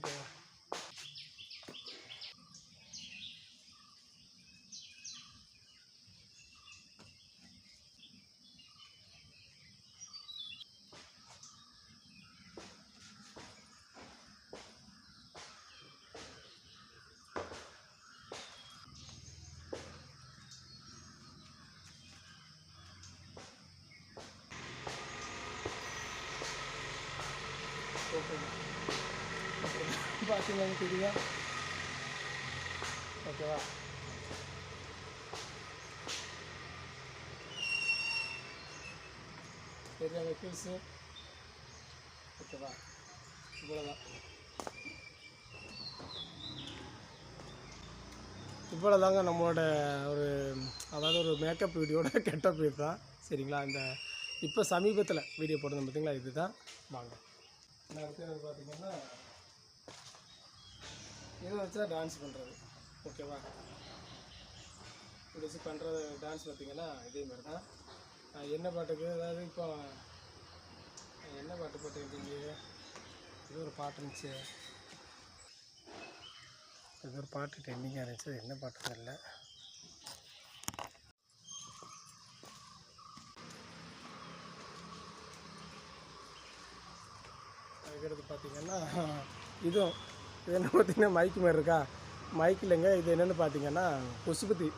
ஓகேவா. பார்த்தீங்கன்னா தெரியுதா? ஓகேவா. பெரிய வெஹிக்கிள்ஸு ஓகேவா. இவ்வளோதான், இவ்வளோதாங்க நம்மளோட ஒரு அதாவது ஒரு மேக்கப் வீடியோட கெட்டப் இது தான். சரிங்களா. இந்த இப்போ சமீபத்தில் வீடியோ போடுறது பார்த்தீங்களா, இது தான். வாங்க நான் அடுத்து பார்த்தீங்கன்னா இதை வச்சா டான்ஸ் பண்ணுறது. ஓகேவா. இப்படி வச்சு பண்ணுறது டான்ஸ் பார்த்திங்கன்னா இதேமாதிரி தான். என்ன பாட்டுக்கு அதாவது இப்போ என்ன பாட்டு போட்டுக்கிட்டீங்க, இது ஒரு பாட்டு இருந்துச்சு, இது ஒரு பாட்டு ட்ரெண்டிங்காக இருந்துச்சு, அது என்ன பாட்டுன்னு இல்லை. அதுக்கடுத்து பார்த்திங்கன்னா இதுவும் இது என்ன பார்த்திங்கன்னா மைக்கு மாதிரி இருக்கா, மைக் இல்லைங்க. இது என்னென்னு பார்த்திங்கன்னா கொசுபத்தி.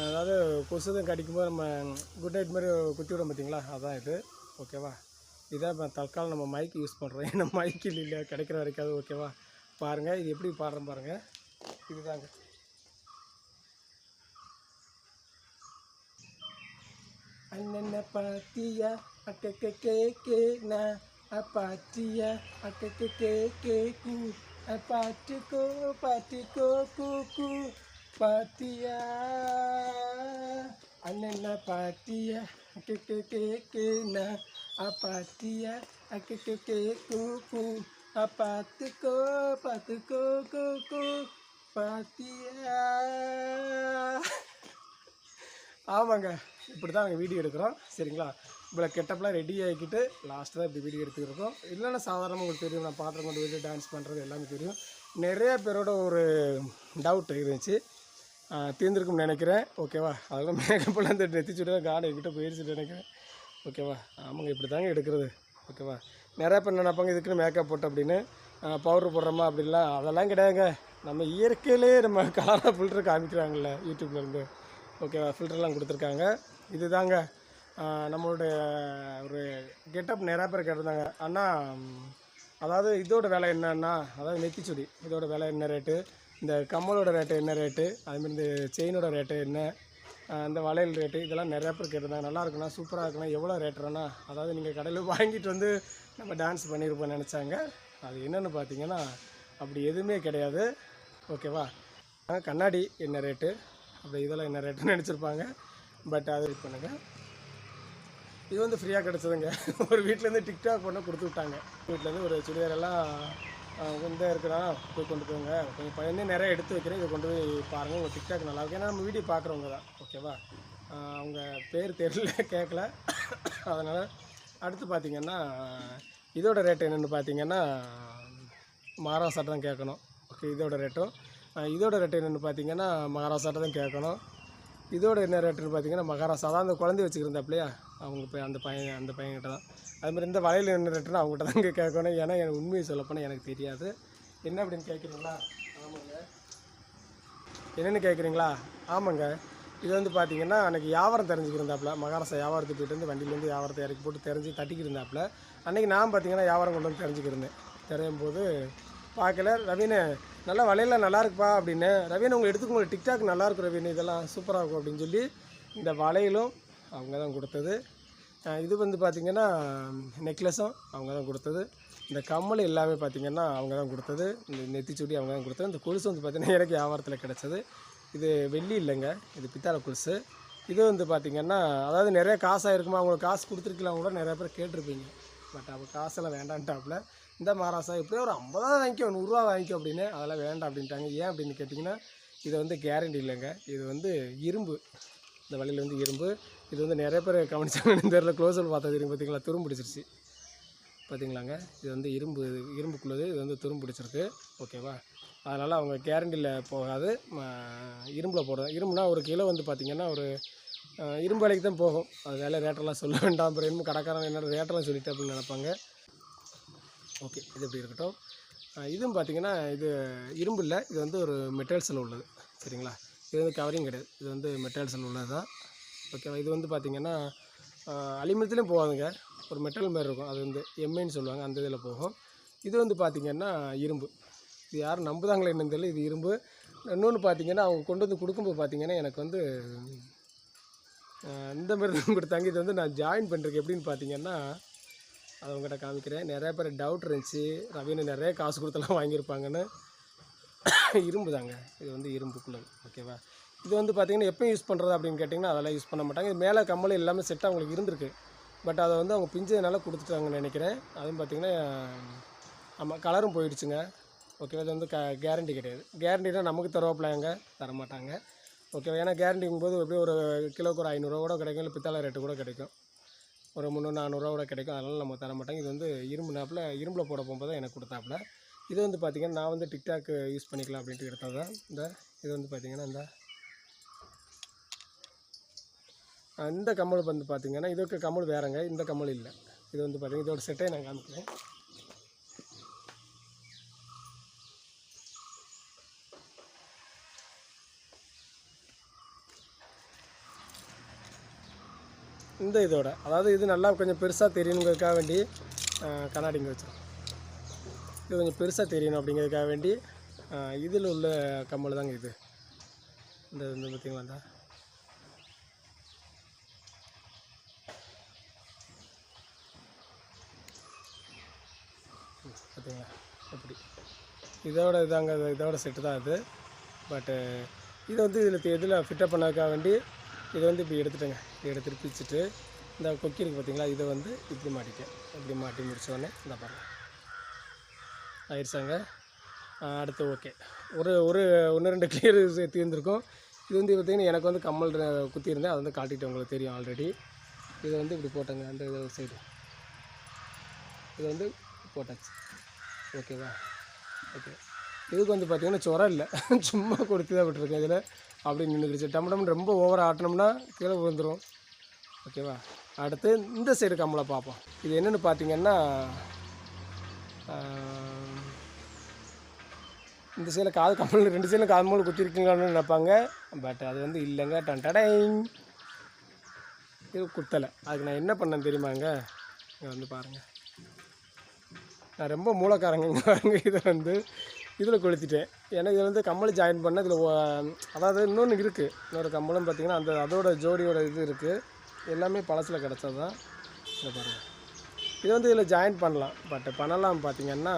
அதாவது கொசுதான் கடிக்கும்போது நம்ம குட் நைட் மாதிரி குத்தி விடும் பார்த்திங்களா, அதுதான் இது. ஓகேவா. இதான் இப்போ தற்காலம் நம்ம மைக் யூஸ் பண்ணுறோம். ஏன்னா மைக் இல்லை கிடைக்கிற வரைக்காது. ஓகேவா. பாருங்கள் இது எப்படி பாடுறேன் பாருங்கள். இதுதாங்க. அண்ணன பாத்தியா அக்கே கேக்கேனா பாத்தியா அக்கே கேக்கு பாட்டிக்கோ கூக்கு பாத்தியா அண்ணன பாத்தியா அக்கே கேக்கேனா பாத்தியா அக்கே கூக்கு பாத்துக்கோ கூக்கு பாத்தியா. ஆமாங்க, இப்படி தான் நாங்கள் வீடியோ எடுக்கிறோம். சரிங்களா. இவ்வளோ கெட்டப்லாம் ரெடி ஆகிக்கிட்டு லாஸ்ட்டு தான் இப்படி வீடியோ எடுத்துக்கிருக்கோம். இல்லைன்னா சாதாரணமாக உங்களுக்கு தெரியும், நான் பாத்திரம் கொண்டு வீடியோ டான்ஸ் பண்ணுறது எல்லாமே தெரியும். நிறைய பேரோட ஒரு டவுட் இருந்துச்சு, தீர்ந்துருக்கும்னு நினைக்கிறேன். ஓகேவா. அதெல்லாம் மேக்கப்பெல்லாம் இந்த நெத்திச்சுட்டு காடை எங்கிட்ட போயிடுச்சுட்டு நினைக்கிறேன். ஓகேவா. ஆமாங்க, இப்படி தாங்க எடுக்கிறது. ஓகேவா. நிறையா பேர் நினைப்பாங்க இதுக்குன்னு மேக்கப் போட்டு அப்படின்னு பவுட்ரு போடுறோமா அப்படின்லாம், அதெல்லாம் கிடையாதுங்க. நம்ம இயற்கையிலே நம்ம கலராக ஃபில்டர் காமிக்கிறாங்கல்ல யூடியூப்லேருந்து. ஓகேவா. ஃபில்டர்லாம் கொடுத்துருக்காங்க. இது தாங்க நம்மளுடைய ஒரு கெட்டப். நிறையா பேர் கேட்டிருந்தாங்க, அண்ணா அதாவது இதோட விலை என்னன்னா, அதாவது நெத்திச்சுடி இதோட விலை என்ன ரேட்டு, இந்த கம்மலோட ரேட்டு என்ன ரேட்டு, அதுமாதிரி இந்த செயினோட ரேட்டு என்ன, இந்த வளையல் ரேட்டு, இதெல்லாம் நிறையா பேர் கேட்டிருந்தாங்க. நல்லா இருக்குண்ணா, சூப்பராக இருக்குண்ணா, எவ்வளோ ரேட்டுறண்ணா, அதாவது நீங்கள் கடையில் வாங்கிட்டு வந்து நம்ம டான்ஸ் பண்ணியிருப்போம்னு நினச்சாங்க. அது என்னென்னு பார்த்தீங்கன்னா அப்படி எதுவுமே கிடையாது. ஓகேவா. கண்ணாடி என்ன ரேட்டு, அப்படி இதெல்லாம் என்ன ரேட்டுன்னு நினச்சிருப்பாங்க. பட் அது இது பண்ணுங்கள். இது வந்து ஃப்ரீயாக கிடச்சதுங்க. ஒரு வீட்டிலேருந்து டிக்டாக் பண்ண கொடுத்து விட்டாங்க. வீட்டிலேருந்து ஒரு சுடிதாரெல்லாம் வந்து இருக்கிறான் போய் கொண்டு போங்க, கொஞ்சம் பையனே நிறைய எடுத்து வைக்கிறேன், இதை கொண்டு போய் பாருங்கள், உங்கள் டிக்டாக் நல்லாயிருக்கும். ஏன்னா நம்ம வீடியோ பார்க்குறவங்க தான். ஓகேவா. அவங்க பேர் தெரியல, கேட்கல. அதனால் அடுத்து பார்த்திங்கன்னா இதோட ரேட்டு என்னென்னு பார்த்தீங்கன்னா மகாராஷ்டிரா தான் கேட்கணும். ஓகே. இதோட ரேட்டும் இதோட ரேட்டு என்னென்னு பார்த்தீங்கன்னா மகாராஷ்டிரா தான் கேட்கணும். இதோட என்ன ரேட்டுன்னு பார்த்தீங்கன்னா மகாராஷ்டிரா தான். அந்த குழந்தை வச்சுக்கிறந்தாப்லையா அவங்க போய் அந்த பையன்கிட்ட தான். அதுமாதிரி இந்த வலையில் என்ன ரேட்டுன்னு அவங்ககிட்ட தான் இங்கே கேட்கணும். ஏன்னா எனக்கு உண்மையை சொல்லப்போனால் எனக்கு தெரியாது. என்ன அப்படின்னு கேட்குறீங்களா? ஆமாங்க. என்னென்னு கேட்குறீங்களா? ஆமாங்க. இது வந்து பார்த்தீங்கன்னா அன்றைக்கி வியாபாரம் தெரிஞ்சுக்கிருந்தாப்புல, மகாராஷ்டிரா வியாபாரத்துக்கு போய்ட்டு வந்து வண்டியிலேருந்து வியாபாரத்தை இறக்கி போட்டு தெரிஞ்சு தட்டிக்கிருந்தாப்புல. அன்றைக்கி நான் பார்த்தீங்கன்னா வியாபாரம் கொண்டு வந்து தெரிஞ்சுக்கிருந்தேன். தெரியும் போது பார்க்கல, ரவீனு நல்லா வலையெல்லாம் நல்லா இருக்குப்பா அப்படின்னு. ரவீன் உங்களை எடுத்துக்க, உங்களுக்கு டிக்டாக் நல்லாயிருக்கும் ரவீன், இதெல்லாம் சூப்பராக இருக்கும் அப்படின்னு சொல்லி இந்த வலையிலும் அவங்க தான் கொடுத்தது. இது வந்து பார்த்திங்கன்னா நெக்லஸும் அவங்க தான் கொடுத்தது. இந்த கம்மல் எல்லாமே பார்த்திங்கன்னா அவங்க தான் கொடுத்தது. இந்த நெத்திச்சுடி அவங்க தான் கொடுத்தது. இந்த கொலுசு வந்து பார்த்திங்கன்னா எனக்கு வியாபாரத்தில் கிடச்சது. இது வெள்ளி இல்லைங்க, இது பித்தாளை கொலுசு. இது வந்து பார்த்திங்கன்னா அதாவது நிறைய காசாக இருக்குமா, அவங்களுக்கு காசு கொடுத்துருக்கலாம் கூட நிறையா பேர் கேட்டிருப்பீங்க. பட் அவங்க காசெல்லாம் வேண்டான்ட்டாப்புல. இந்த மகாராஷ்டிரா எப்படியோ ஒரு 50 வாங்கிக்கோ, 100 வாங்கிக்கோ அப்படின்னு, அதெல்லாம் வேண்டாம் அப்படின்ட்டாங்க. ஏன் அப்படின்னு கேட்டிங்கன்னா இது வந்து கேரண்டி இல்லைங்க, இது வந்து இரும்பு. இந்த வலையில் வந்து இரும்பு. இது வந்து நிறைய பேர் கவனிச்சாங்கன்னு தெரியல, க்ளோஸில் பார்த்தா தெரியும் பார்த்தீங்களா, துரும்பிடிச்சிருச்சு பார்த்தீங்களாங்க, இது வந்து இரும்புக்குள்ளது, இது வந்து துரும்பு பிடிச்சிருக்கு. ஓகேவா, அதனால் அவங்க கேரண்டியில் போகாது, இரும்பில் போடுறது. இரும்புனா ஒரு கிலோ வந்து பார்த்திங்கன்னா ஒரு இரும்பு விலைக்கு தான் போகும். அது வேலை ரேட்டெல்லாம் சொல்ல வேண்டாம், அப்புறம் இரும்பு கடைக்காரன் என்னோட ரேட்டெல்லாம் சொல்லிட்டு அப்படின்னு நினைப்பாங்க. ஓகே, இது எப்படி இருக்கட்டும். இதுவும் பார்த்திங்கன்னா இது இரும்பு இல்லை, இது வந்து ஒரு மெட்டீரியல்ஸில் உள்ளது. சரிங்களா, இது வந்து கவரிங் கிடையாது, இது வந்து மெட்டீரியல்ஸில் உள்ளது தான். ஓகேவா, இது வந்து பார்த்திங்கன்னா அலுமினியத்துலேயும் போகாதுங்க, ஒரு மெட்டல் மாதிரி இருக்கும், அது வந்து எம்ஐன்னு சொல்லுவாங்க, அந்த இதில் போகும். இது வந்து பார்த்திங்கன்னா இரும்பு. இது யாரும் நம்புதாங்களே என்னன்னு தெரியல, இது இரும்பு. இன்னொன்று பார்த்திங்கன்னா அவங்க கொண்டு வந்து கொடுக்கும்போது பார்த்திங்கன்னா எனக்கு வந்து இந்த மாதிரி தான் கொடுத்தாங்க. இது வந்து நான் ஜாயின் பண்ணுறதுக்கு எப்படின்னு பார்த்திங்கன்னா அதை உங்கள்கிட்ட காமிக்கிறேன். நிறையா பேர் டவுட் இருந்துச்சு, ரவின்னு நிறைய காசு கொடுத்தெல்லாம் வாங்கியிருப்பாங்கன்னு. இரும்பு தாங்க, இது வந்து இரும்புக்குள்ளது. ஓகேவா, இது வந்து பார்த்திங்கன்னா எப்போ யூஸ் பண்ணுறது அப்படின்னு கேட்டிங்கன்னா அதெல்லாம் யூஸ் பண்ண மாட்டாங்க. இது மேலே கம்மல் எல்லாமே செட்டாக அவங்களுக்கு இருந்திருக்கு, பட் அதை வந்து அவங்க பிஞ்சதுனால கொடுத்துட்டாங்கன்னு நினைக்கிறேன். அதுவும் பார்த்திங்கன்னா ஆமாம், கலரும் போயிடுச்சுங்க. ஓகேவா, இது வந்து கேரண்டி கிடையாது. கேரண்டினா நமக்கு தருவாப்பிலாங்க, தரமாட்டாங்க. ஓகேவா, ஏன்னா கேரண்டிங்கும்போது எப்படியும் ஒரு கிலோக்கு ஒரு 500 கூட கிடைக்கும், இல்லை பித்தளை ரேட்டு கூட கிடைக்கும், ஒரு 300-400 கூட கிடைக்கும். அதனால் நம்ம தரமாட்டாங்க. இது வந்து இரும்பில் போட போகும்போது தான் எனக்கு கொடுத்தாப்புல. இது வந்து பார்த்திங்கன்னா நான் வந்து டிக்டாக் யூஸ் பண்ணிக்கலாம் அப்படின்ட்டு எடுத்தது தான். இது வந்து பார்த்திங்கன்னா இந்த கம்மல் வந்து பார்த்திங்கன்னா இதுக்கு கம்மல் வேறங்க, இந்த கம்மல் இல்லை. இது வந்து பார்த்திங்கன்னா இதோட செட்டை நான் காமிக்கிறேன். இந்த இதோட அதாவது இது நல்லா கொஞ்சம் பெருசாக தெரியணுங்கிறதுக்காக வேண்டி கண்ணாடி இங்கே வச்சிடும். இது கொஞ்சம் பெருசாக தெரியணும் அப்படிங்கிறதுக்காக வேண்டி இதில் உள்ள கம்மல் தாங்க இது. இந்த பார்த்திங்களா, பார்த்தீங்களா அப்படி இதோட செட்டு தான் இது. பட்டு இது வந்து இதில் ஃபிட்டப் பண்ணதுக்காக வேண்டி இதை வந்து இப்படி எடுத்துட்டேங்க. எடுத்துட்டு பிரிச்சுட்டு இந்த கொக்கி இருக்குது பார்த்தீங்களா, இதை வந்து இப்படி மாட்டிட்டேன். இப்படி மாட்டி முடித்தோடனே இந்த பாருங்கள் ஆயிடுச்சாங்க. அடுத்து ஓகே, ஒரு 1-2 கிளியர் தீர்ந்துருக்கும். இது வந்து பார்த்திங்கன்னா எனக்கு வந்து கம்மல் குத்தியிருந்தேன், அதை வந்து காட்டிட்டு உங்களுக்கு தெரியும் ஆல்ரெடி. இதை வந்து இப்படி போட்டேங்க, அந்த சைடு இது வந்து போட்டாச்சு. ஓகேவா, ஓகே. இதுக்கு வந்து பார்த்திங்கன்னா சொரம் இல்லை, சும்மா கொடுத்து தான் விட்டுருக்கேன். இதில் அப்படி நின்றுக்கிடுச்சு. டம்டம் ரொம்ப ஓவராக ஆட்டினோம்னா கீழே விழுந்துடும். ஓகேவா, அடுத்து இந்த சைடு கம்மலை பார்ப்போம். இது என்னென்னு பார்த்திங்கன்னா இந்த சைடில் காது கம்மல் 2 சைடில் காது மூலம் குத்திருக்கீங்களான்னு நினைப்பாங்க, பட் அது வந்து இல்லைங்க. டடைங், இது குத்தலை. அதுக்கு நான் என்ன பண்ணேன் தெரியுமாங்க, இங்கே வந்து பாருங்கள், நான் ரொம்ப மூலக்காரங்க. இதை வந்து இதில் கொளுத்திட்டேன். ஏன்னா இதில் வந்து கம்மல் ஜாயின் பண்ண இதில் அதாவது இன்னொன்று இருக்குது, இன்னொரு கம்மலும் பார்த்திங்கன்னா அதோட ஜோடியோட இது இருக்குது. எல்லாமே பழசில் கிடச்சது தான். இதை பாருங்கள், இது வந்து இதில் ஜாயின் பண்ணலாம், பட் பண்ணலாம் பார்த்திங்கன்னா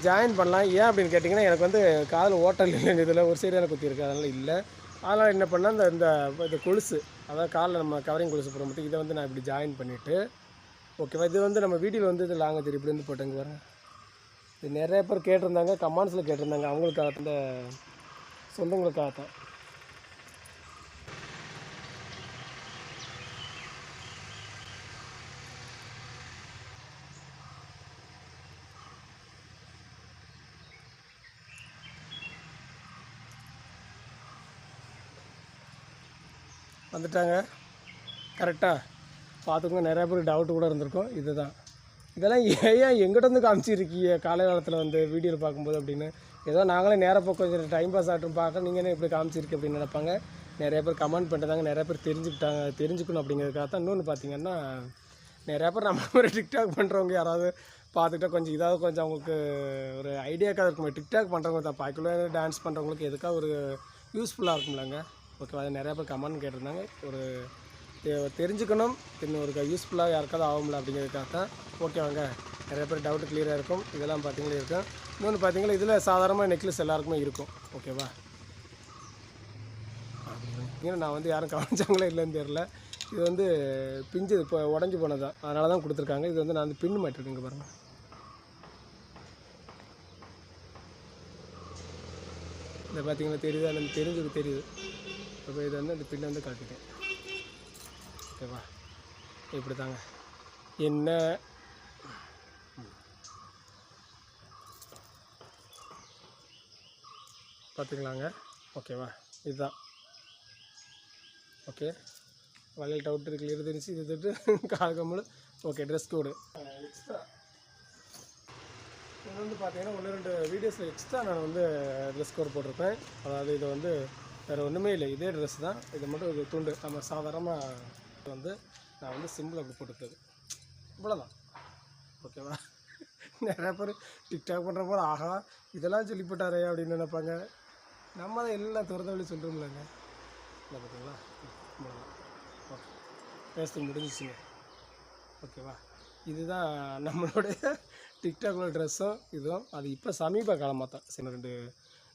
ஜாயின் பண்ணலாம். ஏன் அப்படின்னு கேட்டிங்கன்னா எனக்கு வந்து காதில் ஓட்டல் இல்லைன்னு இதில் ஒரு சைடு எனக்கு குத்திருக்கு, அதனால் இல்லை. அதனால் என்ன பண்ணால் இந்த கொலுசு, அதாவது காலில் நம்ம கவரிங் கொலுசு போடும்போது இதை வந்து நான் இப்படி ஜாயின் பண்ணிவிட்டு ஓகேவா. இது வந்து நம்ம வீடியோவில் வந்து இது லாங்க தெரியும், இப்படி வந்து போட்டேங்க பாருங்கள். இது நிறைய பேர் கேட்டிருந்தாங்க, கமெண்ட்ஸில் கேட்டிருந்தாங்க, அவங்களுக்காக இந்த சொந்தங்களுக்காக தான். வந்துட்டாங்க கரெக்டாக பார்த்துக்கோங்க. நிறையா பேருக்கு டவுட்டு கூட இருந்திருக்கும். இதுதான், இதெல்லாம் ஏன் எங்கிட்ட வந்து காமிச்சிருக்கீங்க காலை காலத்தில் வந்து வீடியோவில் பார்க்கும்போது அப்படின்னு. ஏதோ நாங்களே நேராக போய் கொஞ்சம் டைம் பாஸ் ஆகட்டும் பார்க்க, நீங்கள் என்ன இப்படி காமிச்சிருக்கு அப்படின்னு நினைப்பாங்க. நிறைய பேர் கமெண்ட் பண்ணிட்டாங்க, நிறைய பேர் தெரிஞ்சுக்கணும் அப்படிங்கிறதுக்காக தான். இன்னொன்று பார்த்திங்கன்னா நிறையா பேர் நம்ம மாதிரி டிக்டாக் பண்ணுறவங்க யாராவது பார்த்துக்கிட்டா கொஞ்சம் இதாவது கொஞ்சம் அவங்களுக்கு ஒரு ஐடியாக்காக இருக்கும். டிக்டாக் பண்ணுறவங்க தான் பார்க்கல, டான்ஸ் பண்ணுறவங்களுக்கு எதுக்காக ஒரு யூஸ்ஃபுல்லாக இருக்கும்லங்க. ஓகேவா, அது நிறையா பேர் கமெண்ட் கேட்டிருந்தாங்க. ஒரு தெரிஞ்சுக்கணும், இன்னும் ஒரு யூஸ்ஃபுல்லாக யாருக்காவது ஆகும்ல அப்படிங்கிறதுக்காக தான். ஓகேவாங்க, நிறைய பேர் டவுட்டு கிளியராக இருக்கும். இதெல்லாம் பார்த்திங்களா இருக்கும். இன்னொன்று பார்த்திங்களா இதில் சாதாரணமாக நெக்லஸ் எல்லாருக்குமே இருக்கும். ஓகேவா, அப்படின்னா நான் வந்து யாரும் கவனிச்சாங்களே இல்லைன்னு தெரில. இது வந்து பிஞ்சு இப்போ உடஞ்சி போனது தான், அதனால தான் கொடுத்துருக்காங்க. இது வந்து நான் வந்து பின்னு மாட்டிருக்கேங்க பாருங்கள். இதை பார்த்திங்கன்னா தெரியுது, எனக்கு தெரிஞ்சது தெரியுது. இப்போ இதை வந்து அந்த பின்னை வந்து காட்டிட்டேன். ஓகேவா, இப்படி தாங்க. என்ன பார்த்துக்கலாங்க. ஓகேவா, இதுதான். ஓகே, வளையல் டவுட் இருக்குது, இருந்துச்சு இது தொட்டு கால் கம்மல். ஓகே, ட்ரெஸ் கோடு எக்ஸ்ட்ரா இது வந்து பார்த்தீங்கன்னா 1-2 வீடியோஸில் எக்ஸ்ட்ரா நான் வந்து ட்ரெஸ் கோட் போட்டிருப்பேன். அதாவது இது வந்து வேறு ஒன்றுமே இல்லை, இதே ட்ரெஸ் தான். இது மட்டும் ஒரு துண்டு நம்ம சாதாரணமாக வந்து நான் வந்து சிம்பிள் அப்படி போட்டுக்கிறது, இவ்வளோதான். ஓகேவா, நிறையா பேர் டிக்டாக் பண்ணுற போது ஆஹா இதெல்லாம் சொல்லிப்பட்டாரே அப்படின்னு நினைப்பாங்க. நம்ம தான் எல்லாம் திறந்த வழி சொல்கிறோம்லங்க. இல்லை பார்த்தீங்களா, இவ்வளோதான். ஓகே, பேசுறது முடிஞ்சிச்சுங்க. ஓகேவா, இதுதான் நம்மளுடைய டிக்டாக்ல ட்ரெஸ்ஸும் இதுவும். அது இப்போ சமீப காலமாக தான் சின்ன 2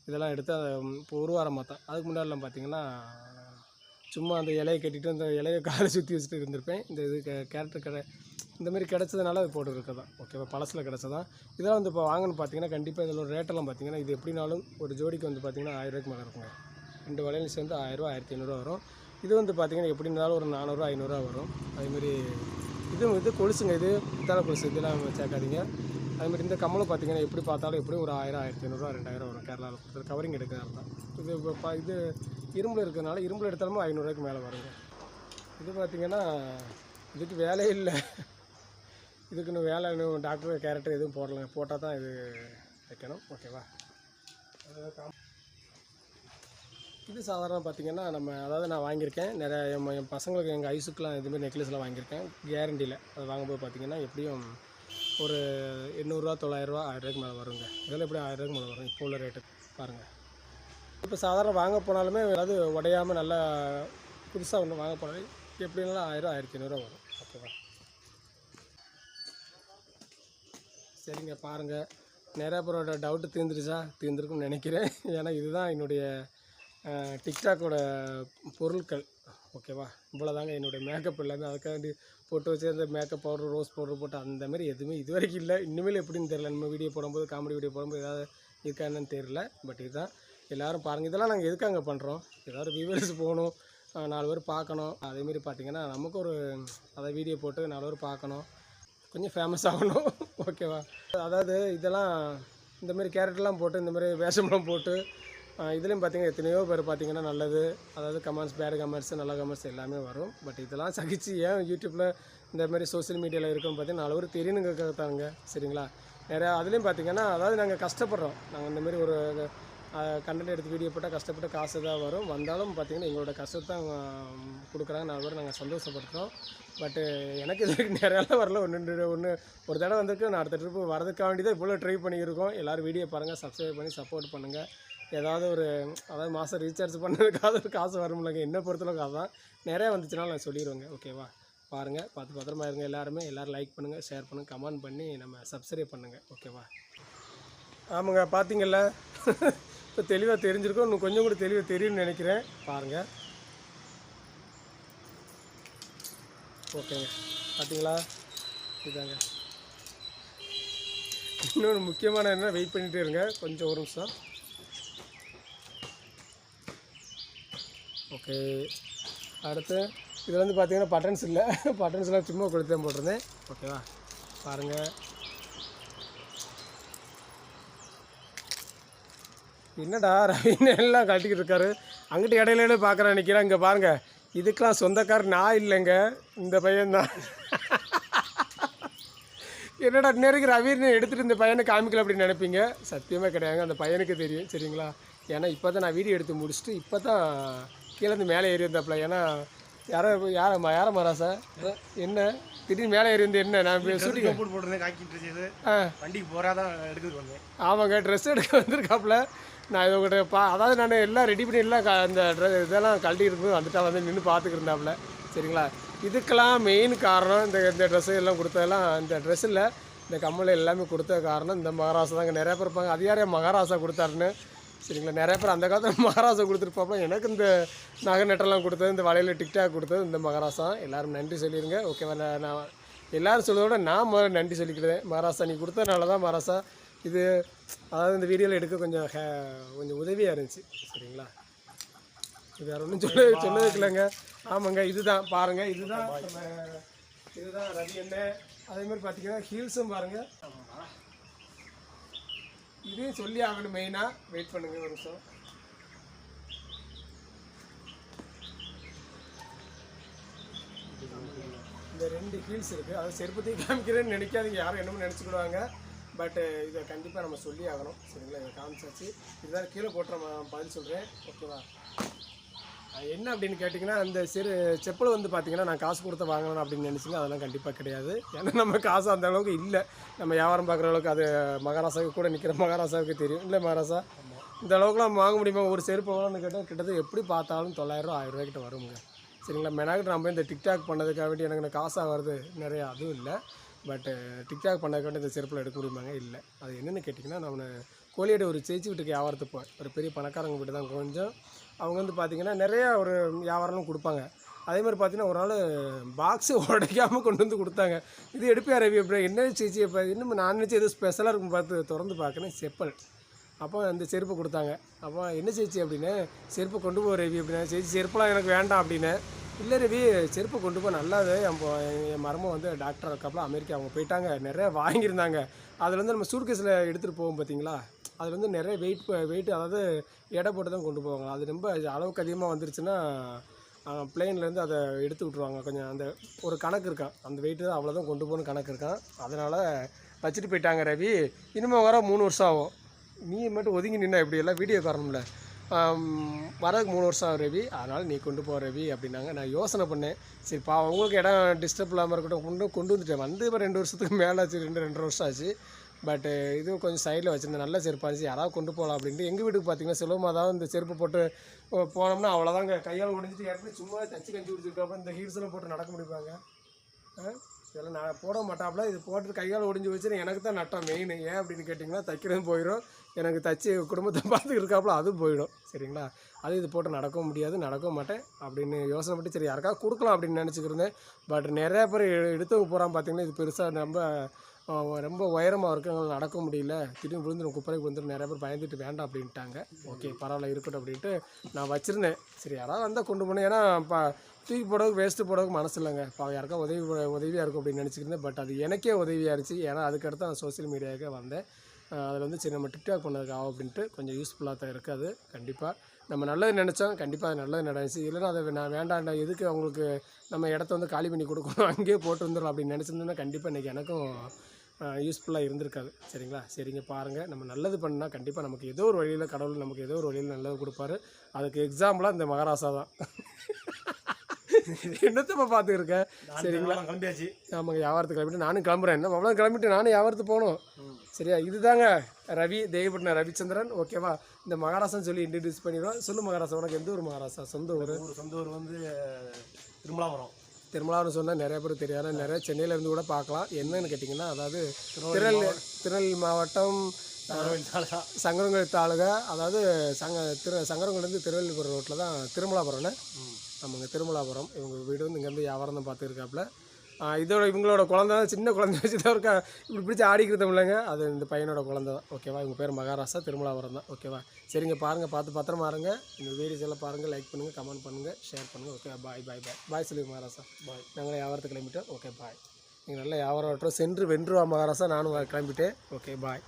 இதெல்லாம் எடுத்து அதை இப்போ ஒரு வாரமாக தான். அதுக்கு முன்னாடிலாம் பார்த்திங்கன்னா சும்மா அந்த இலையை கட்டிட்டு அந்த இலையை காலை சுற்றி வச்சுட்டு இருந்திருப்பேன். இந்த இது கேரக்டர் கடை இந்தமாரி கிடச்சதுனால அது போட்டு இருக்கதான். ஓகேவா, பழசில் கிடச்சதான். இதெல்லாம் வந்து இப்போ வாங்கணும்னு பார்த்தீங்கன்னா கண்டிப்பாக இதில் ஒரு ரேட்டெல்லாம் பார்த்தீங்கன்னா இது எப்படினாலும் ஒரு ஜோடிக்கு வந்து பார்த்திங்கன்னா 1000 ரூபாய்க்கு மேலே இருக்குங்க. 2 வளையல் சேர்ந்து 1000 1500 வரும். இது வந்து பார்த்திங்கன்னா எப்படி இருந்தாலும் ஒரு 400 500 வரும். அதேமாரி இது கொலுசுங்க, இது பித்தாளை கொலுசு, இதெல்லாம் சேர்க்காதீங்க. அதுமாதிரி இந்த கம்மலும் பார்த்திங்கன்னா எப்படி பார்த்தாலும் எப்படியும் ஒரு 1000 1500 2000 வரும். கேரளாவில் கொடுத்தது கவரிங் எடுக்கிறதா தான். இது இப்போ இது இரும்பில் இருக்கிறதுனால இரும்பில் எடுத்தாலும் 500 ரூபாய்க்கு மேலே வருங்க. இது பார்த்திங்கன்னா இதுக்கு வேலையே இல்லை, இதுக்குன்னு வேலை இன்னும் டாக்டர் கேரக்டர் எதுவும் போடலை, போட்டால் தான் இது வைக்கணும். ஓகேவா, இது சாதாரண பார்த்திங்கன்னா நம்ம அதாவது நான் வாங்கியிருக்கேன் நிறைய என் பசங்களுக்கு எங்கள் ஐஸுக்கெலாம் இதுமாதிரி நெக்லஸ்லாம் வாங்கியிருக்கேன் கேரண்டியில். அது வாங்கும்போது பார்த்திங்கன்னா எப்படியும் ஒரு 800 900 1000 ரூபாய்க்கு மேலே வருங்க. இதெல்லாம் எப்படி 1000 ரூபாய்க்கு மேலே வரும் இப்போ உள்ள ரேட்டு பாருங்கள். இப்போ சாதாரண வாங்க போனாலுமே ஏதாவது உடையாமல் நல்லா புதுசாக ஒன்று வாங்க போனாலும் எப்படி இருந்தாலும் 1000 1500 வரும். ஓகேவா, சரிங்க. பாருங்கள், நிறையா பேரோட டவுட்டு தீர்ந்துருக்குன்னு நினைக்கிறேன். ஏன்னா இதுதான் என்னுடைய டிக்டாக்கோட பொருட்கள். ஓகேவா, இவ்வளோதாங்க என்னுடைய மேக்கப் எல்லாமே. அதுக்காண்டி போட்டு வச்சு அந்த மேக்கப் பவுடர் ரோஸ் பவுடர் போட்டு அந்தமாரி எதுவுமே இது வரைக்கும் இல்லை. இனிமேல் எப்படின்னு தெரியல. நம்ம வீடியோ போடும்போது காமெடி வீடியோ போடும்போது ஏதாவது இருக்கா என்னன்னு தெரியல. பட் இதுதான் எல்லோரும் பாருங்கள். இதெல்லாம் நாங்கள் எதுக்காக பண்ணுறோம், ஏதாவது வியூவர்ஸ் போகணும், 4 பேர் பார்க்கணும். அதேமாரி பார்த்திங்கன்னா நமக்கு ஒரு அதை வீடியோ போட்டு 4 பேர் பார்க்கணும், கொஞ்சம் ஃபேமஸ் ஆகணும். ஓகேவா, அதாவது இதெல்லாம் இந்தமாரி கேரக்டர்லாம் போட்டு இந்தமாரி வேஷம்லாம் போட்டு இதுலேயும் பார்த்திங்கன்னா எத்தனையோ பேர் பார்த்திங்கன்னா நல்லது, அதாவது கமெண்ட்ஸ் பேட் கமெண்ட்ஸ் நல்ல கமெண்ட்ஸ் எல்லாமே வரும். பட் இதெல்லாம் சகிச்சு ஏன் யூடியூப்பில் இந்தமாதிரி சோஷியல் மீடியாவில் இருக்குன்னு பார்த்தீங்கன்னா 4 பேர் தெரியணுங்கிறதாங்க. சரிங்களா, நிறையா அதுலேயும் பார்த்திங்கன்னா அதாவது நாங்கள் கஷ்டப்படுறோம். நாங்கள் இந்தமாரி ஒரு கண்டென்ட் எடுத்து வீடியோ போட்டால் கஷ்டப்பட்டு காசு தான் வந்தாலும் பார்த்திங்கன்னா எங்களோட கஷ்டத்தை தான் கொடுக்குறாங்க. 4 பேர் நாங்கள் சந்தோஷப்படுத்துகிறோம். பட்டு எனக்கு இது நிறையாலாம் வரல. ஒரு தடவை வந்திருக்கு. நான் அடுத்த ட்ரிப்பு வரதுக்காக வேண்டி தான் இவ்வளோ ட்ரை பண்ணியிருக்கோம். எல்லோரும் வீடியோ பாருங்கள், சப்ஸ்கிரைப் பண்ணி சப்போர்ட் பண்ணுங்கள். ஏதாவது அதாவது மாதம் ரீசார்ஜ் பண்ணதுக்காக ஒரு காசு வரும்லங்க. என்ன பொறுத்தளவுக்கு அதுதான். நிறையா வந்துச்சுனாலும் நான் சொல்லிடுவேங்க. ஓகேவா, பாருங்கள், பார்த்து பத்திரமா இருங்க. எல்லோரும் லைக் பண்ணுங்கள், ஷேர் பண்ணுங்கள், கமெண்ட் பண்ணி நம்ம சப்ஸ்கிரைப் பண்ணுங்கள். ஓகேவா, ஆமாங்க, பார்த்தீங்கல்ல இப்போ தெளிவாக தெரிஞ்சிருக்கோம். இன்னும் கொஞ்சம் கூட தெளிவாக தெரியும்னு நினைக்கிறேன். பாருங்கள், ஓகேங்க, பார்த்தீங்களா, இதாங்க. இன்னொன்று முக்கியமான என்ன, வெயிட் பண்ணிகிட்டே இருங்க கொஞ்சம் ஒரு நிமிஷம். ஓகே, அடுத்து இதில் வந்து பார்த்திங்கன்னா பட்டன்ஸ் இல்லை, பட்டன்ஸ்லாம் சும்மா கொடுத்து தான் போட்டிருந்தேன். ஓகேவா, பாருங்கள். என்னடா ரவின்னு எல்லாம் கட்டிக்கிட்டு இருக்காரு, அங்கிட்டு இடையில பார்க்குறேன் நிற்கிறேன். இங்கே பாருங்கள், இதுக்கெலாம் சொந்தக்காரர் நான் இல்லைங்க, இந்த பையன்தான். என்னடா நேருக்கு ரவின்னு எடுத்துகிட்டு இந்த பையனை காமிக்கல அப்படின்னு நினைப்பீங்க. சத்தியமாக கிடையாதுங்க, அந்த பையனுக்கு தெரியும். சரிங்களா, ஏன்னா இப்போ தான் நான் வீடியோ எடுத்து முடிச்சுட்டு இப்போ தான் கீழேருந்து மேலே ஏறி வந்தாப்புல. ஏன்னா யாரை மராசா என்ன திடீர்னு மேலே ஏறி வந்து என்ன நான் ஷூட்டிங் போட்டுருந்தேன் காக்கிட்டு வண்டிக்கு போகிறாதான் எடுத்துட்டு வந்தேன். ஆமாங்க, ட்ரெஸ் எடுக்க வந்திருக்காப்புல. நான் இதை உங்கள்கிட்ட அதாவது நான் எல்லாம் ரெடி பண்ணி எல்லாம் இந்த இதெல்லாம் கழட்டி இருக்கும்போது வந்துட்டா வந்து நின்று பார்த்துக்கிருந்தாப்புல. சரிங்களா, இதுக்கெல்லாம் மெயின் காரணம் இந்த ட்ரெஸ்ஸு எல்லாம் கொடுத்ததெல்லாம் இந்த ட்ரெஸ்ஸில் இந்த கம்மல் எல்லாமே கொடுத்த காரணம் இந்த மகாராசா தாங்க. நிறையா பேர் இருப்பாங்க, அது யாரையா மகாராசா கொடுத்தாருன்னு. சரிங்களா, நிறையா பேர் அந்த காலத்தில் மகாராசா கொடுத்துருப்பாப்பா. எனக்கு இந்த நகை நெட்டெல்லாம் கொடுத்தது, இந்த வலையில் டிக்டாக் கொடுத்தது இந்த மகாராசா. எல்லோரும் நன்றி சொல்லிடுங்க. ஓகேவா, நான் எல்லோரும் சொல்கிறத நான் முதல்ல நன்றி சொல்லிக்கிறேன். மகாராசா நீ கொடுத்ததுனால தான் மகாராசா இது அதாவது இந்த வீடியோவில் எடுக்க கொஞ்சம் உதவியாக இருந்துச்சு. சரிங்களா, இது வேறு ஒன்றும் சொன்னதுக்கு இல்லைங்க. ஆமாங்க, இதுதான் பாருங்கள், இதுதான் ரவி என்ன. அதேமாதிரி பார்த்தீங்கன்னா ஹீல்ஸும் பாருங்கள். இதையும் சொல்லி ஆகணும் மெயினாக. வெயிட் பண்ணுங்கள் ஒரு நிமிஷம். 2 ஹீல்ஸ் இருக்குது. அதை செருப்பத்தையும் காமிக்கிறேன்னு நினைக்காதீங்க, யாரும் என்னமோ நினச்சிக்கிடுவாங்க. பட்டு இதை கண்டிப்பாக நம்ம சொல்லி ஆகணும் சரிங்களா. இதை காமிச்சாச்சு, இதுதான் கீழே போட்டு நம்ம பதில் சொல்கிறேன் ஓகேவா. என்ன அப்படின்னு கேட்டிங்கன்னா, அந்த செப்பல் வந்து பார்த்திங்கன்னா நான் காசு கொடுத்து வாங்கணும் அப்படின்னு நினச்சிங்க, அதெல்லாம் கண்டிப்பாக கிடையாது. ஏன்னா நம்ம காசு அந்த அளவுக்கு இல்லை, நம்ம வியாபாரம் பார்க்குற அளவுக்கு. அது மகாராஷ்டிராவுக்கு கூட நிற்கிற மகாராஷ்டிராவுக்கு தெரியும் இல்லை மகாராஷ்டிரா, இந்த அளவுக்குலாம் நம்ம வாங்க முடியுமா? ஒரு செருப்பு எவ்வளோன்னு கேட்டால் கிட்டத்தட்ட எப்படி பார்த்தாலும் 900 1000 ரூபாய்க்கிட்ட வருங்க சரிங்களா. மெனாக்கிட்ட நம்ம இந்த டிக்டாக் பண்ணதுக்காக வேண்டி எனக்கு காசாக வருது நிறையா, அதுவும் இல்லை. பட்டு டிக்டாக் பண்ணதுக்கு வேண்டி இந்த செருப்பில் எடுக்க முடியுமாங்க? இல்லை. அது என்னென்னு கேட்டிங்கன்னா, நான் கோழியோட ஒரு சேச்சி வீட்டுக்கு வியாபாரத்துக்கு போய் ஒரு பெரிய பணக்காரங்க வீட்டு தான் கொஞ்சம். அவங்க வந்து பார்த்திங்கன்னா நிறையா ஒரு வியாபாரம்லாம் கொடுப்பாங்க. அதே மாதிரி பார்த்தீங்கன்னா ஒரு நாள் பாக்ஸு உடைக்காமல் கொண்டு வந்து கொடுத்தாங்க. இது எடுப்பியா ரவி அப்படி என்ன சேச்சி இப்போ இன்னும் நான் நினச்சி எதுவும் ஸ்பெஷலாக இருக்கும் பார்த்து திறந்து பார்க்கணும் செப்பல். அப்போ அந்த செருப்பு கொடுத்தாங்க. அப்போ என்ன சேச்சி அப்படின்னு, செருப்பு கொண்டு போ ரவி அப்படின்னா. சேச்சி செருப்பெலாம் எனக்கு வேண்டாம் அப்படின்னு. இல்லை ரவி செருப்பு கொண்டு போய் நல்லாது. என் மரமும் வந்து டாக்டர் இருக்காப்புல அமெரிக்கா, அவங்க போயிட்டாங்க, நிறைய வாங்கியிருந்தாங்க. அதில் வந்து நம்ம சூட்கேஸில் எடுத்துகிட்டு போவோம் பார்த்தீங்களா, அதில் வந்து நிறைய வெயிட் அதாவது எடை போட்டு தான் கொண்டு போவாங்க. அது ரொம்ப அளவுக்கு அதிகமாக வந்துருச்சுன்னா பிளெயின்லேருந்து அதை எடுத்து விட்ருவாங்க. கொஞ்சம் அந்த ஒரு கணக்கு இருக்கான், அந்த வெயிட்டு தான் அவ்வளோதான் கொண்டு போகணும்னு கணக்கு இருக்கான். அதனால் வச்சுட்டு போயிட்டாங்க ரவி. இனிமேல் வர 3 வருஷம் ஆகும். நீ மட்டும் ஒதுங்கி நின்னா இப்படி எல்லாம் வீடியோ காரணம்ல, வரதுக்கு 3 வருஷம் ஆகும் ரவி, அதனால் நீ கொண்டு போ ரவி அப்படின்னாங்க. நான் யோசனை பண்ணேன், சரிப்பா உங்களுக்கு இடம் டிஸ்டர்ப் இல்லாமல் இருக்கட்டும், கொண்டு வந்துட்டேன். வந்து இப்போ 2 வருஷத்துக்கு மேலே ஆச்சு, 2.5 வருஷம் ஆச்சு. பட்டு இதுவும் கொஞ்சம் சைடில் வச்சுருந்தேன், நல்ல செருப்பாக இருந்துச்சு, யாராவது கொண்டு போகலாம் அப்படின்ட்டு. எங்கள் வீட்டுக்கு பார்த்திங்கன்னா சுலபமாக தான் இந்த செருப்பு போட்டு போனோம்னா அவ்வளோதாங்க, கையால் ஒடிஞ்சிட்டு ஏற்கனவே சும்மா தச்சு கஞ்சி குடிச்சிருக்கப்போ இந்த ஹீல்ஸ்லாம் போட்டு நடக்க முடிப்பாங்க. இதெல்லாம் நான் போட மாட்டாப்புல, இது போட்டு கையால் ஒடிஞ்சு வச்சு எனக்கு தான் நட்டம் மெயின். ஏன் அப்படின்னு கேட்டிங்கன்னா, தைக்கிறதும் போயிடும், எனக்கு தச்சு குடும்பத்தை பார்த்து இருக்காப்புல அதுவும் போயிடும் சரிங்களா. அது இது போட்டு நடக்கவும் முடியாது, நடக்கவும் மாட்டேன் அப்படின்னு யோசனை பண்ணி சரி யாருக்காவது கொடுக்கலாம் அப்படின்னு நினச்சிக்கிருந்தேன். பட் நிறையா பேர் எடுத்தவங்க போகிறான் பார்த்திங்கன்னா, இது பெருசாக ரொம்ப உயரமாக இருக்கவங்க நடக்க முடியல, திடீர்னு விழுந்துடும், குப்பரைக்கு விழுந்துடும், நிறைய பேர் பயந்துட்டு வேண்டாம் அப்படின்ட்டாங்க. ஓகே பரவாயில்ல இருக்கட்டும் அப்படின்ட்டு நான் வச்சுருந்தேன். சரி யாராவது வந்தால் கொண்டு போனேன், ஏன்னா தூக்கி போடவுக்கு வேஸ்ட்டு போடவுக்கு மனசு இல்லைங்க. யாருக்கா உதவியாக இருக்கும் அப்படின்னு நினச்சிக்கிருந்தேன். பட் அது எனக்கே உதவியாக இருந்துச்சு. ஏன்னா அதுக்கடுத்து நான் சோசியல் மீடியாவுக்கு வந்தேன். அதில் வந்து சரி நம்ம டிக்டாக் பண்ணதுக்கு ஆகும் அப்படின்ட்டு கொஞ்சம் யூஸ்ஃபுல்லாக தான் இருக்குது. அது கண்டிப்பாக நம்ம நல்லது நினச்சோம், கண்டிப்பாக அது நல்லது நடந்துச்சு. இல்லைன்னா அதை நான் வேண்டாண்டா, எதுக்கு அவங்களுக்கு நம்ம இடத்த வந்து காலி பண்ணி கொடுக்கணும், அங்கேயே போட்டு வந்துடும் அப்படின்னு நினச்சிருந்தேன்னா கண்டிப்பாக இன்றைக்கி எனக்கும் யூஸ்ஃபுல்லாக இருந்திருக்காது சரிங்களா. சரிங்க பாருங்கள், நம்ம நல்லது பண்ணால் கண்டிப்பாக நமக்கு ஏதோ ஒரு வழியில் கடவுள் நமக்கு ஏதோ ஒரு வழியில் நல்லது கொடுப்பாரு. அதுக்கு எக்ஸாம்பிளாக இந்த மகாராஷ்டிரா தான். என்னத்தப்பா பார்த்துருக்கேன் சரிங்களா. கிளம்பியாச்சு. ஆமாங்க, வியாபாரத்துக்கு கிளம்பிட்டு நானும் கிளம்புறேன். என்ன அவ்வளோ கிளம்பிட்டு நானும் வியாபாரத்துக்கு போகணும் சரியா. இதுதாங்க ரவி, தேவப்பட்டினம் ரவிச்சந்திரன் ஓகேவா. இந்த மகாராஷ்டிரான்னு சொல்லி இன்ட்ரடியூஸ் பண்ணிடுவோம். சொல்லு மகாராஷ்டிரா, உனக்கு எந்த ஊர் மகாராஷ்டிரா? சொந்த ஊர் வந்து திருமலாபுரம். திருமலாபுரம் சொன்னால் நிறைய பேர் தெரியாது, நிறைய சென்னையிலேருந்து கூட பார்க்கலாம். என்னன்னு கேட்டிங்கன்னா, அதாவது திருநெல்வேலி மாவட்டம் சங்கரங்கோயில் தாலுகா, அதாவது சங்கரங்கோயிலேருந்து திருவள்ளுவர் ரோட்டில் தான் திருமலாபுரம்னு. ஆமாங்க திருமலாபுரம். இவங்க வீடு வந்து இங்கேருந்து வியாபாரம் தான் பார்த்துருக்காப்புல. இதோட இவங்களோட குழந்தை தான், சின்ன குழந்தை வச்சு தான் இருக்கா, இப்படி பிடிச்சி ஆடிக்கிறதும் இல்லைங்க, அது இந்த பையனோட குழந்தை தான் ஓகேவா. இவங்க பேர் மகாராஷ்டிரா, திருமலாபுரம் தான் ஓகேவா. சரிங்க பாருங்கள், பார்த்து பத்திரமா இருங்க. இந்த வீடியோஸ் எல்லாம் பாருங்கள், லைக் பண்ணுங்கள், கமெண்ட் பண்ணுங்கள், ஷேர் பண்ணுங்கள் ஓகே. பாய் பாய் பாய் பாய் சொல்லி மகாராஷ்டிரா பாய். நாங்களே வியாபாரத்துக்கு கிளம்பிட்டோம் ஓகே பாய். நீங்கள் நல்லா வியாபாரம் சென்று வென்றுவா மகாராஷ்டிரா, நானும் கிளம்பிட்டேன் ஓகே பாய்.